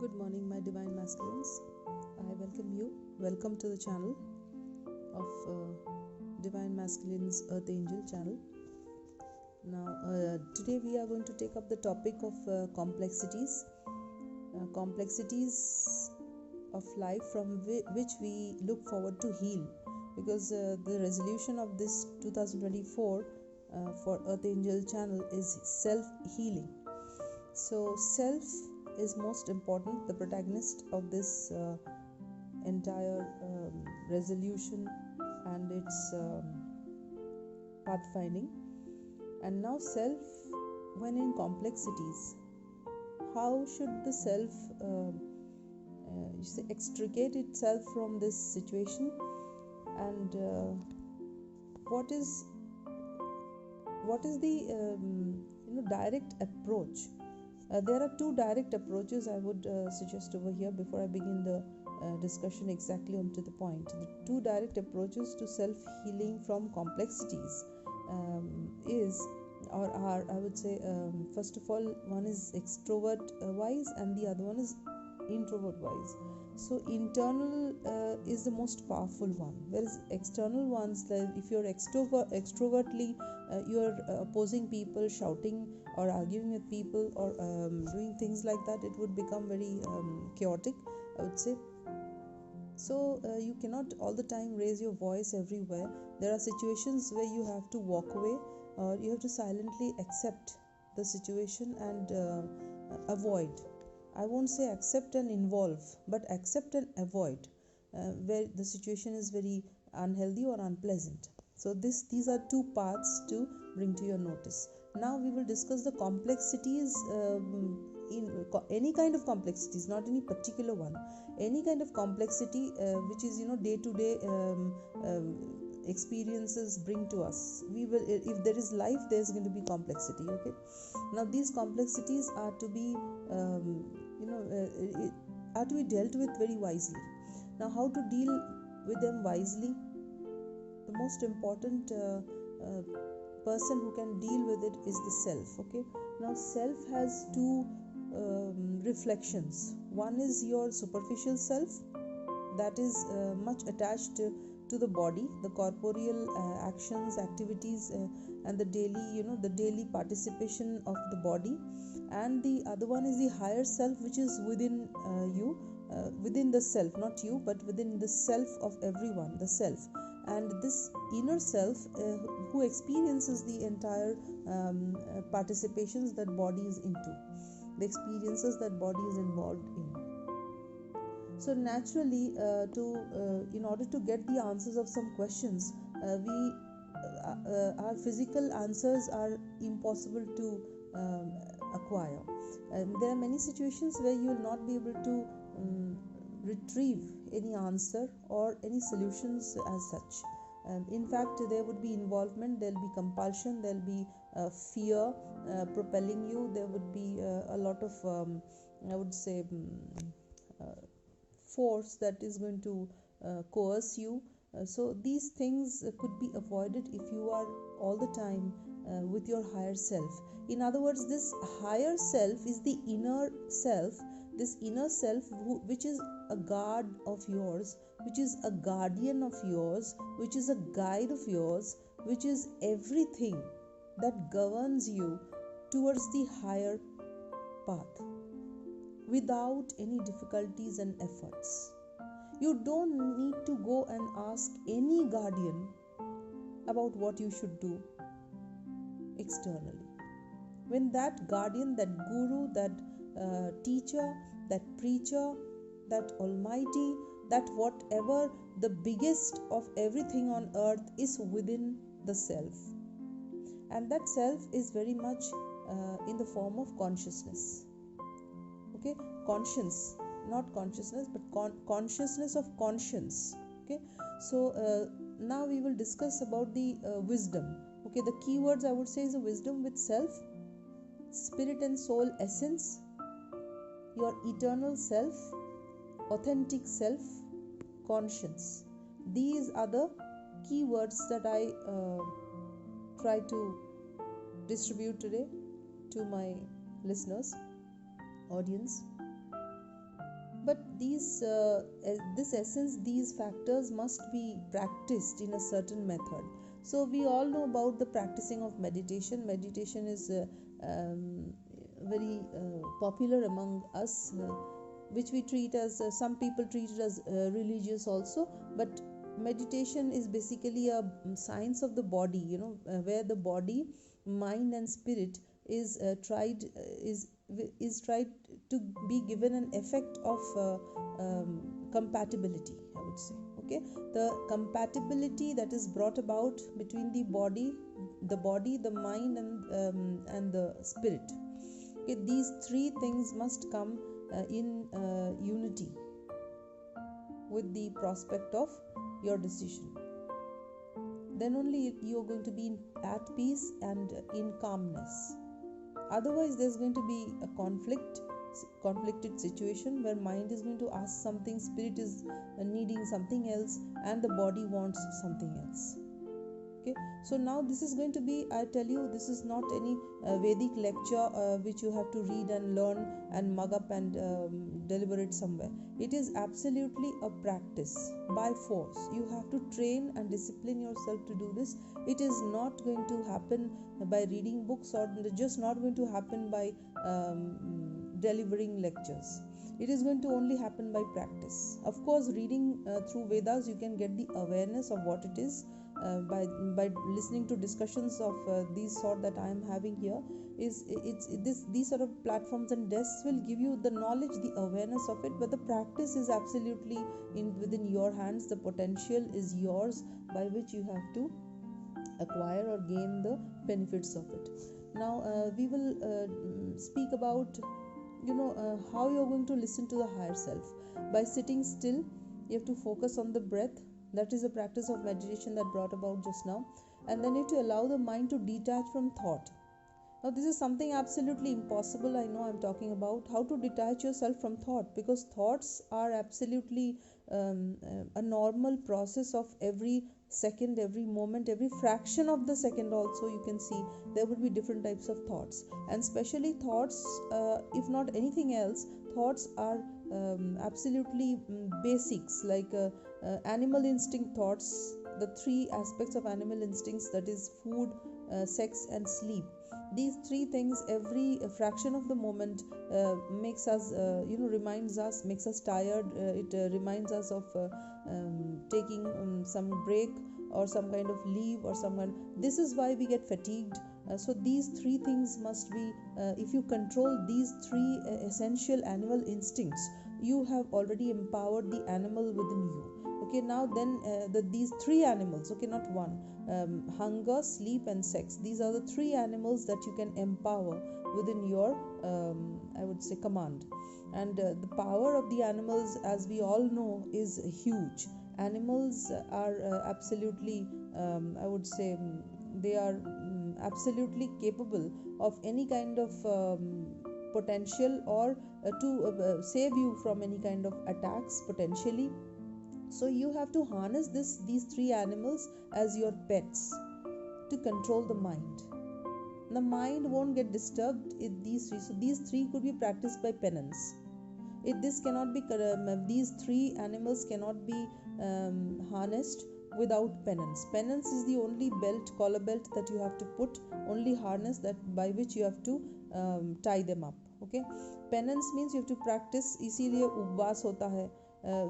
Good morning, my divine masculines. I welcome you. Welcome to the channel of Divine Masculines Earth Angel channel. Now, today we are going to take up the topic of complexities. Complexities of life from which we look forward to heal, because the resolution of this 2024 for Earth Angel channel is self-healing. So self is most important, the protagonist of this entire resolution and its pathfinding. And now self, when in complexities, how should the self extricate itself from this situation, and what is the direct approach? There are two direct approaches I would suggest over here before I begin the discussion exactly onto the point. The two direct approaches to self-healing from complexities are, I would say, first of all, one is extrovert wise and the other one is introvert wise. So internal is the most powerful one, whereas external ones, like if you're extrovertly you're opposing people, shouting or arguing with people or doing things like that, it would become very chaotic, I would say. So you cannot all the time raise your voice everywhere. There are situations where you have to walk away, or you have to silently accept the situation and avoid. I won't say accept and involve, but accept and avoid where the situation is very unhealthy or unpleasant. So these are two paths to bring to your notice. Now we will discuss the complexities in any kind of complexities, not any particular one. Any kind of complexity which is day to day experiences bring to us. We will, if there is life, there is going to be complexity. Okay. Now these complexities are to be are to be dealt with very wisely. Now how to deal with them wisely? The most important person who can deal with it is the self. Okay. Now self has two reflections. One is your superficial self, that is much attached to the body, the corporeal actions, activities, and the daily participation of the body. And the other one is the higher self, which is within you, within the self, not you, but within the self of everyone, the self. And this inner self who experiences the entire participations that body is into, the experiences that body is involved in. So naturally, in order to get the answers of some questions, our physical answers are impossible to acquire. There are many situations where you will not be able to retrieve any answer or any solutions as such. In fact, there would be involvement, there will be compulsion, there will be fear propelling you, there would be a lot of I would say force that is going to coerce you. So these things could be avoided if you are all the time with your higher self. In other words, this higher self is the inner self, this inner self which is a guard of yours, which is a guardian of yours, which is a guide of yours, which is everything that governs you towards the higher path without any difficulties and efforts. You don't need to go and ask any guardian about what you should do externally. When that guardian, that guru, that teacher, that preacher, that almighty, that whatever, the biggest of everything on earth is within the self. And that self is very much in the form of consciousness. Okay, conscience, not consciousness, but consciousness of conscience. Okay, so now we will discuss about the wisdom. Okay, the keywords I would say is a wisdom with self, spirit and soul essence, your eternal self, authentic self, conscience. These are the keywords that I try to distribute today to my listeners, audience. But this essence, these factors must be practiced in a certain method. So we all know about the practicing of meditation. Meditation is very popular among us, which we treat as some people treat it as religious also. But meditation is basically a science of the body, where the body, mind and spirit is tried to be given an effect of compatibility, I would say. Okay, the compatibility that is brought about between the body, the mind and the spirit. Okay, these three things must come in unity with the prospect of your decision. Then only you are going to be at peace and in calmness. Otherwise, there's going to be a conflicted situation where mind is going to ask something, spirit is needing something else, and the body wants something else. Okay, so now this is going to be, I tell you, this is not any Vedic lecture which you have to read and learn and mug up and deliver it somewhere. It is absolutely a practice by force. You have to train and discipline yourself to do this. It is not going to happen by reading books, or just not going to happen by delivering lectures. It is going to only happen by practice. Of course, reading through Vedas, you can get the awareness of what it is. By listening to discussions of these sort that I am having here, these sort of platforms and desks will give you the knowledge, the awareness of it, but the practice is absolutely within your hands. The potential is yours, by which you have to acquire or gain the benefits of it. Now we will speak about how you're going to listen to the higher self. By sitting still, you have to focus on the breath. That is a practice of meditation that brought about just now. And then you have to allow the mind to detach from thought. Now this is something absolutely impossible. I know I'm talking about how to detach yourself from thought, because thoughts are absolutely a normal process of every second, every moment, every fraction of the second also. You can see there would be different types of thoughts, and especially thoughts, if not anything else, thoughts are absolutely basics, like animal instinct thoughts, the three aspects of animal instincts, that is food, sex and sleep. These three things, every fraction of the moment makes us reminds us, makes us tired. It reminds us of taking some break or some kind of leave or some kind. This is why we get fatigued. So these three things must be, if you control these three essential animal instincts, you have already empowered the animal within you. Okay, now then these three animals, okay, not one, hunger, sleep and sex, these are the three animals that you can empower within your I would say command. And the power of the animals, as we all know, is huge. Animals are absolutely I would say they are absolutely capable of any kind of potential, or to save you from any kind of attacks potentially. So you have to harness these three animals as your pets to control the mind. The mind won't get disturbed in these three. So these three could be practiced by penance. This cannot be these three animals cannot be harnessed without penance. Penance is the only collar belt that you have to put, only harness that by which you have to tie them up. Okay, penance means you have to practice. इसीलिए उपवास होता है.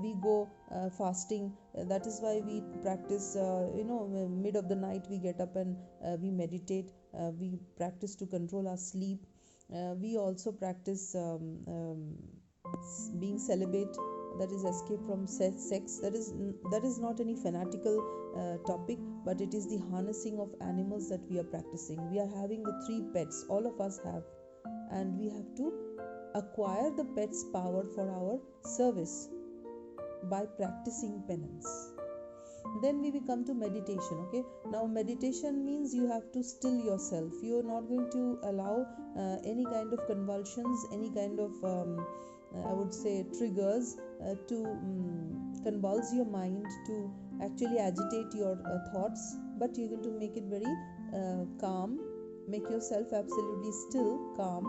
We go fasting. That is why we practice. Mid of the night we get up and we meditate. We practice to control our sleep. We also practice being celibate. That is escape from sex. That is not any fanatical topic, but it is the harnessing of animals that we are practicing. We are having the three pets. All of us have, and we have to acquire the pet's power for our service by practicing penance. Then we will come to meditation. Okay, now meditation means you have to still yourself. You are not going to allow any kind of convulsions, any kind of I would say triggers to convulse your mind, to actually agitate your thoughts, but you're going to make it very calm. Make yourself absolutely still, calm,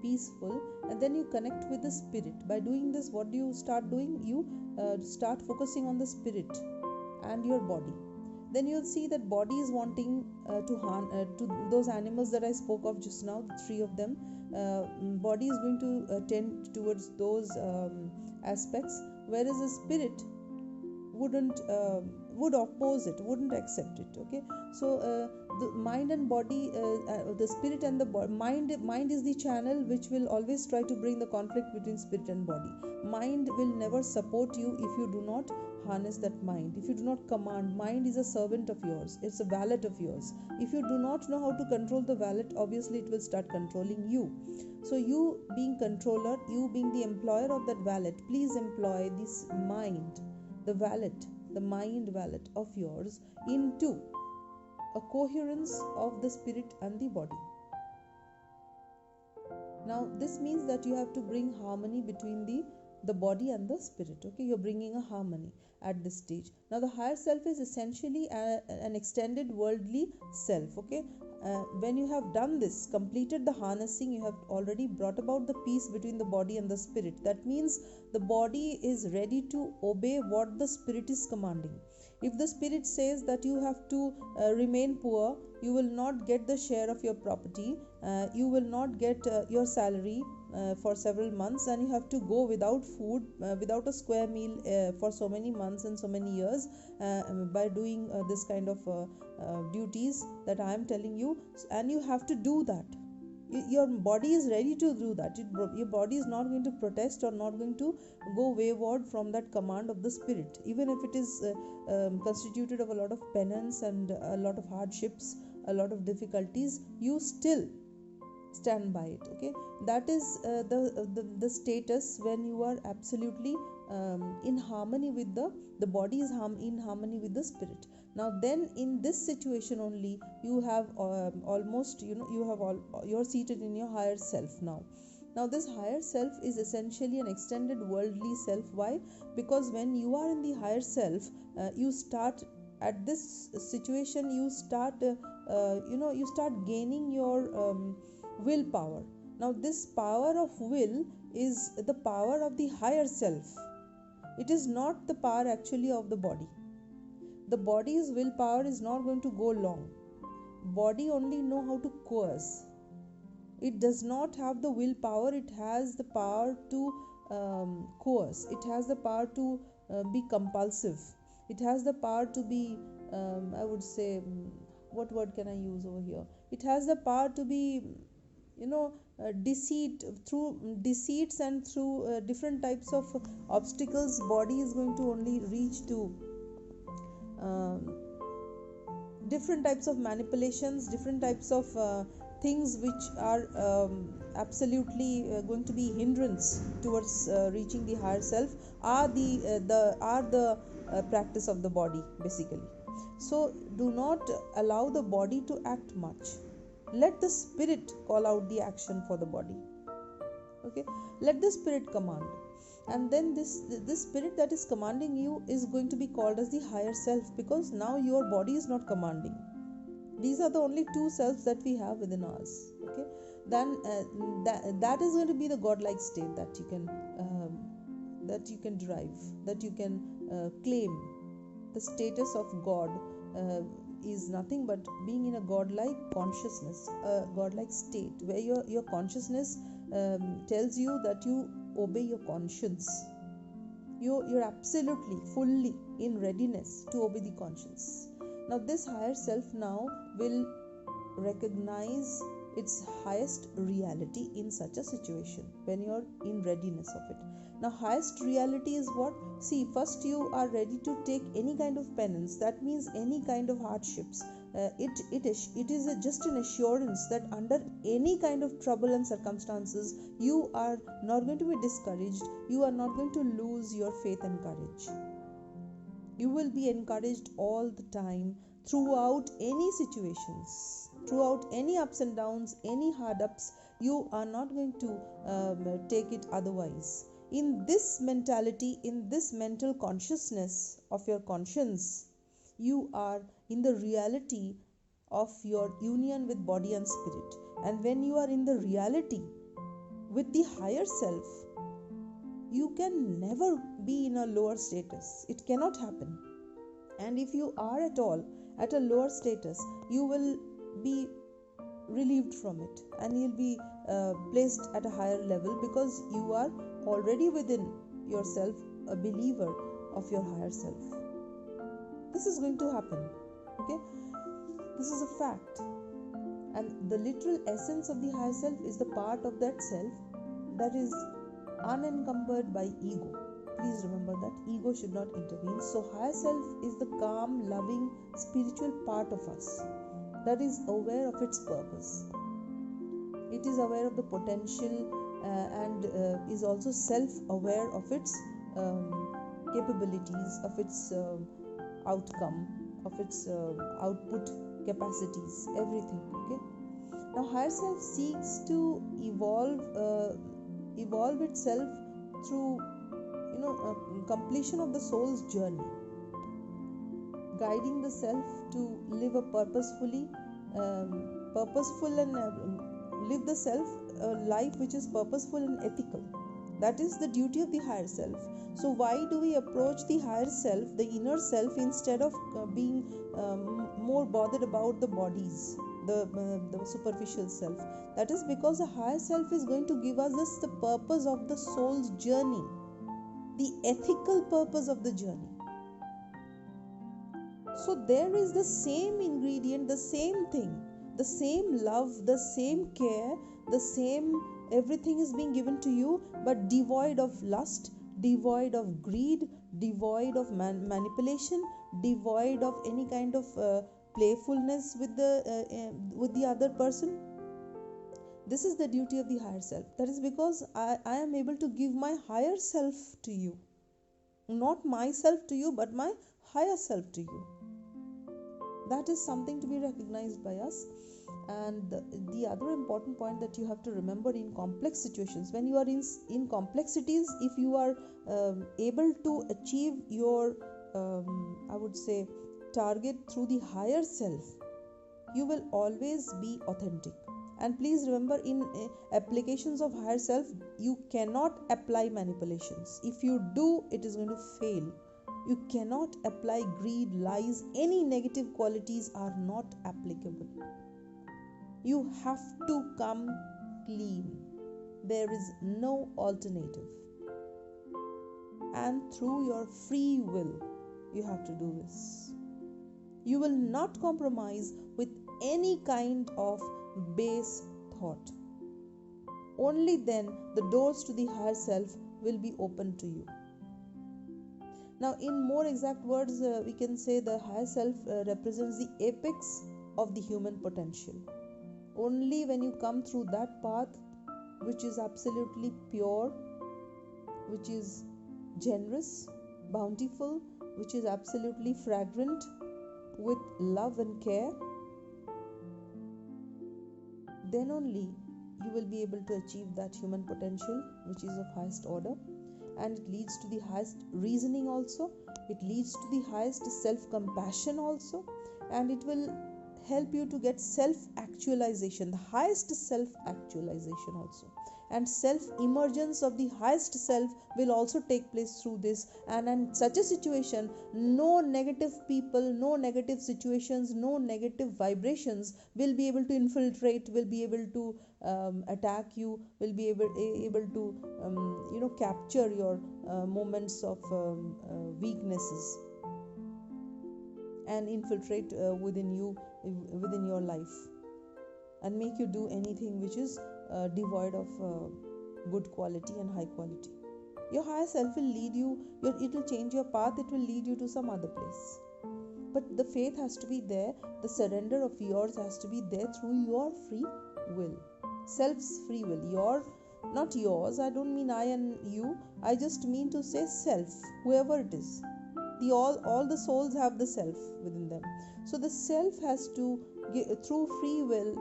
peaceful, and then you connect with the spirit. By doing this, what do you start doing? You start focusing on the spirit and your body. Then you'll see that body is wanting to those animals that I spoke of just now, the three of them. Body is going to tend towards those aspects, whereas the spirit would oppose it, wouldn't accept it. Okay, so the mind and body, the spirit and the mind is the channel which will always try to bring the conflict between spirit and body. Mind will never support you if you do not harness that mind, if you do not command. Mind is a servant of yours, it's a valet of yours. If you do not know how to control the valet, obviously it will start controlling you. So you being controller, you being the employer of that valet, please employ this mind, the valet, the mind valet of yours, into a coherence of the spirit and the body. Now this means that you have to bring harmony between the body and the spirit. Okay, you're bringing a harmony at this stage. Now the higher self is essentially an extended worldly self. Okay, when you have done this, completed the harnessing, you have already brought about the peace between the body and the spirit. That means the body is ready to obey what the spirit is commanding. If the spirit says that you have to remain poor, you will not get the share of your property, you will not get your salary for several months, and you have to go without food, without a square meal for so many months and so many years by doing this kind of duties that I am telling you, and you have to do that. Your body is ready to do that. Your body is not going to protest or not going to go wayward from that command of the spirit, even if it is constituted of a lot of penance and a lot of hardships, a lot of difficulties. You still stand by it. Okay, that is the status when you are absolutely in harmony with the body is in harmony with the spirit. Now then, in this situation only, you have almost, you're seated in your higher self now. Now this higher self is essentially an extended worldly self. Why? Because when you are in the higher self, you start at this situation, you start you start gaining your willpower. Now this power of will is the power of the higher self. It is not the power actually of the body. The body's willpower is not going to go long. Body only know how to coerce. It does not have the willpower. It has the power to coerce. It has the power to be compulsive. It has the power to be, I would say, what word can I use over here? It has the power to be, through deceits and through different types of obstacles. Body is going to only reach to different types of manipulations, different types of things which are absolutely going to be hindrance towards reaching the higher self, are the practice of the body basically. So do not allow the body to act much. Let the spirit call out the action for the body. Okay, let the spirit command, and then this spirit that is commanding you is going to be called as the higher self, because now your body is not commanding. These are the only two selves that we have within us. Okay, then that is going to be the godlike state that you can derive, that you can claim. The status of God is nothing but being in a godlike consciousness, a godlike state where your consciousness tells you that you obey your conscience. You're absolutely fully in readiness to obey the conscience. Now this higher self now will recognize its highest reality in such a situation when you're in readiness of it. Now highest reality is what? See, first you are ready to take any kind of penance. That means any kind of hardships. It is just an assurance that under any kind of trouble and circumstances, you are not going to be discouraged. You are not going to lose your faith and courage. You will be encouraged all the time throughout any situations, throughout any ups and downs, any hard ups. You are not going to take it otherwise. In this mentality, in this mental consciousness of your conscience, you are in the reality of your union with body and spirit. And when you are in the reality with the higher self, you can never be in a lower status. It cannot happen. And if you are at all at a lower status, you will be relieved from it, and you'll be placed at a higher level, because you are already within yourself a believer of your higher self. This is going to happen. Okay, this is a fact. And the literal essence of the higher self is the part of that self that is unencumbered by ego. Please remember that ego should not intervene. So higher self is the calm, loving, spiritual part of us that is aware of its purpose. It is aware of the potential and is also self-aware of its capabilities, of its outcome, of its output capacities, everything. Okay. Now higher self seeks to evolve itself through completion of the soul's journey, guiding the self to live a purposeful and live the self a life which is purposeful and ethical. That is the duty of the higher self. So why do we approach the higher self, the inner self, instead of being more bothered about the bodies, the superficial self? That is because the higher self is going to give us the purpose of the soul's journey, the ethical purpose of the journey. So there is the same ingredient, the same thing, the same love, the same care, the same everything is being given to you, but devoid of lust, devoid of greed, devoid of manipulation, devoid of any kind of playfulness with the other person. This is the duty of the higher self. That is because I am able to give my higher self to you. Not myself to you, but my higher self to you. That is something to be recognized by us. And the other important point that you have to remember in complex situations, when you are in complexities, if you are able to achieve your, I would say, target through the higher self, you will always be authentic. And please remember, in applications of higher self, you cannot apply manipulations. If you do, it is going to fail. You cannot apply greed, lies, any negative qualities are not applicable. You have to come clean. There is no alternative. And through your free will, you have to do this. You will not compromise with any kind of base thought. Only then the doors to the higher self will be open to you. Now, in more exact words, we can say the higher self represents the apex of the human potential. Only when you come through that path, which is absolutely pure, which is generous, bountiful, which is absolutely fragrant with love and care, then only you will be able to achieve that human potential which is of highest order. And it leads to the highest reasoning also, it leads to the highest self-compassion also, and it will help you to get self-actualization, the highest self-actualization also. And self-emergence of the highest self will also take place through this. And in such a situation, no negative people, no negative situations, no negative vibrations will be able to infiltrate, will be able to attack you, will be able to capture your moments of weaknesses and infiltrate within you, within your life, and make you do anything which is devoid of good quality and high quality. Your higher self will lead you, it will change your path, it will lead you to some other place. But the faith has to be there, the surrender of yours has to be there through your free will. Self's free will, not yours. I don't mean I and you, I just mean to say self, whoever it is. All the souls have the self within them. So the self has to, through free will,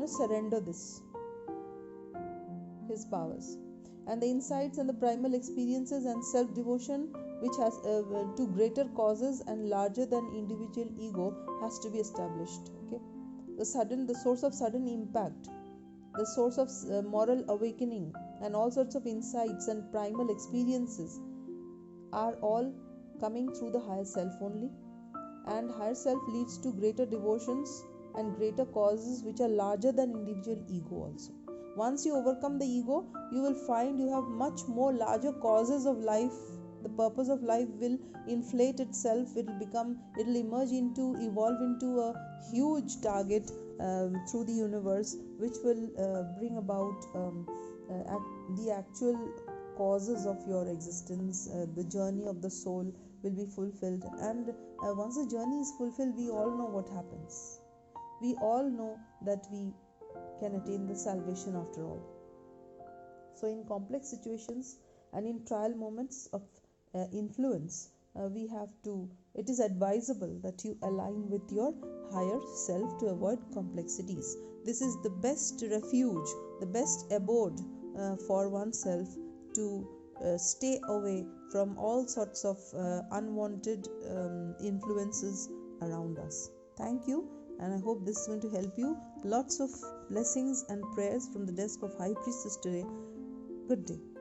surrender this, his powers, and the insights and the primal experiences and self-devotion which has to greater causes and larger than individual ego has to be established. Okay, the source of sudden impact, the source of moral awakening and all sorts of insights and primal experiences are all coming through the higher self only. And higher self leads to greater devotions and greater causes which are larger than individual ego also. Once you overcome the ego, you will find you have much more larger causes of life. The purpose of life will inflate itself. It will evolve into a huge target through the universe, which will bring about the actual causes of your existence. The journey of the soul will be fulfilled, and once the journey is fulfilled, we all know what happens. We all know that we can attain the salvation after all. So in complex situations and in trial moments of influence, it is advisable that you align with your higher self to avoid complexities. This is the best refuge, the best abode for oneself to stay away from all sorts of unwanted influences around us. Thank you, and I hope this is going to help you. Lots of blessings and prayers from the desk of High Priestess today. Good day.